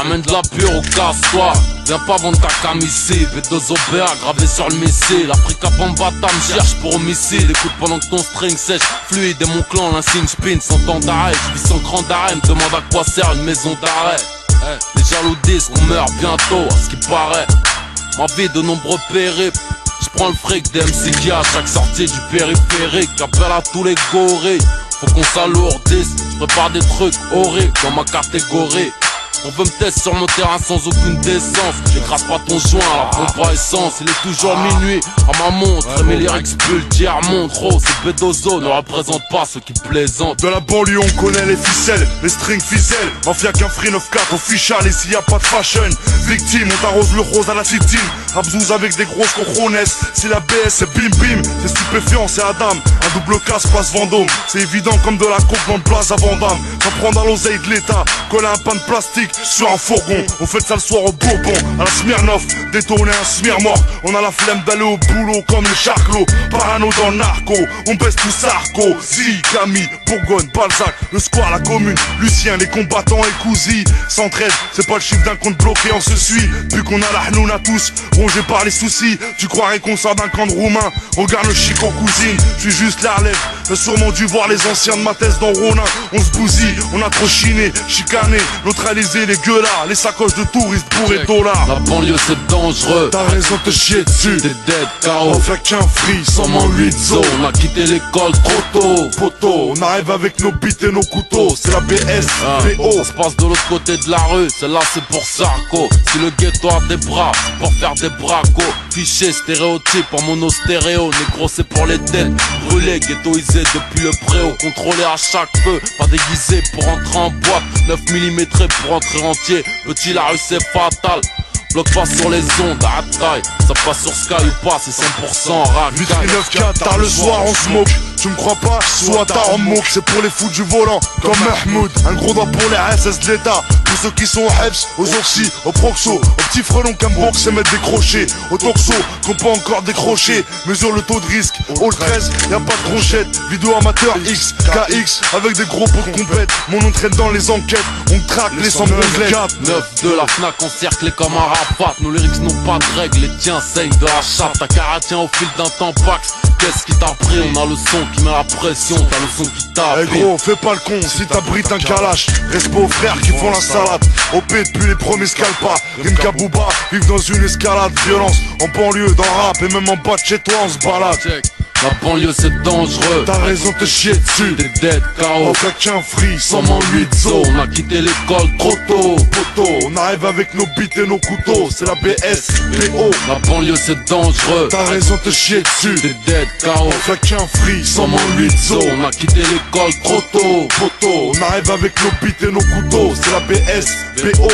Ramène de la pure au casse-toi. Viens pas vendre ta camisée, B2OBA gravé sur le missile. Africa Bambata me cherche pour homicide. Écoute pendant que ton string sèche, fluide et mon clan l'insigne spin. 100 ans d'arrêt, je vis sans grand d'arrêt. Me demande à quoi sert une maison d'arrêt. Les jaloux disent qu'on meurt bientôt, à ce qui paraît. Ma vie de nombreux périples. J'prends le fric des MC qui à chaque sortie du périphérique. Appelle à tous les gorilles, faut qu'on s'alourdisse. J'prépare des trucs horribles dans ma catégorie. On veut me tester sur mon terrain sans aucune décence. J'écrase pas ton joint à la pompe à essence. Il est toujours minuit à ma montre. Et mes lyrics bultières montrent. Oh, ces B2O ne représentent pas ceux qui plaisantent. De la banlieue on connaît les ficelles, les strings ficelles. Mafia qu'un free 9-4 official. Ici y a pas de fashion. Victime, on t'arrose le rose à la citine. Abzouz avec des grosses cochrones. C'est la BS, c'est bim bim. C'est stupéfiant, c'est Adam. Un double casse passe Vendôme. C'est évident comme de la coke dans le place à Vandame. Va prendre à l'oseille de l'état, coller un pain de plastique sur un fourgon. On fait ça le soir au Bourbon, à la Smirnoff, détourner un smir mort. On a la flemme d'aller au boulot comme les charclos. Parano dans le narco, on baisse tout Sarko. Si, Camille, Bourgogne, Balzac, le square, la commune, Lucien, les combattants et Cousy. 113, c'est pas le chiffre d'un compte bloqué, on se suit. Vu qu'on a la hnouna tous, rongés par les soucis. Tu croirais qu'on sort d'un camp de roumain. Regarde le chic en cousine, je suis juste la relève. T'as sûrement dû voir les anciens de ma thèse dans Ronin. On se bousille, on a trop chiné, chicané, neutralisé les gueulards, les sacoches de touristes pour les dollars. La banlieue c'est dangereux, t'as raison de te chier dessus. T'es dead KO, on fait qu'un free, sans mon 8 zo. On a quitté l'école trop tôt. Poto, on arrive avec nos bites et nos couteaux. C'est la BS, PO. Ça se passe de l'autre côté de la rue, celle-là c'est pour Sarko. Si le ghetto a des bras, c'est pour faire des bracos. Cliché, stéréotype en mono stéréo. Négro c'est pour les têtes brûlées, ghettoisées depuis le préau. Contrôlé à chaque feu, pas déguisé pour entrer en boîte. 9 mm pour entrer entier. Petit la rue c'est fatal. Bloque pas sur les ondes, attaille. Ça passe sur Sky ou pas, c'est 100% racaille. 8-9-4, tard le soir on smoke. Tu me crois pas, soit tard on moque. C'est pour les fous du volant, comme Mahmoud. Un gros doigt pour les SS de l'état. Pour ceux qui sont aux Hebs, aux oursis, aux proxos, aux petits frelons qu'un box et mettre des crochets. Aux toxos, qu'on peut encore décrocher. Mesure le taux de risque, au 13, y'a pas de tronchette. Vidéo amateur X, KX, avec des gros pots de compète. Mon nom traîne dans les enquêtes, on traque les 100 4, 9 de la Fnac encerclés comme un rapat. Nos lyrics n'ont pas de règles, les tiens saignent de la chatte. Ta cara tient au fil d'un temps pax. Qu'est-ce qui t'a pris? On a le son qui met la pression, t'as le son qui t'a pris. Eh gros, fais pas le con, si t'abrites un calache. Respect aux frères qui font la salade. OP depuis les premiers scalpas. Rimka Bouba, vivent dans une escalade. Violence en banlieue, dans rap et même en bas de chez toi on se balade. La banlieue c'est dangereux, t'as raison de te chier dessus. T'es dead KO, on fait qu'un free, sans mon mon 8 zo. On a quitté l'école trop tôt. Poto, on arrive avec nos bites et nos couteaux. C'est la BS, PO. La banlieue c'est dangereux, t'as raison de te chier dessus. T'es dead KO, on fait qu'un free, sans mon 8 zo. On a quitté l'école trop tôt. Poto, on arrive avec nos bites et nos couteaux. C'est la BS, PO.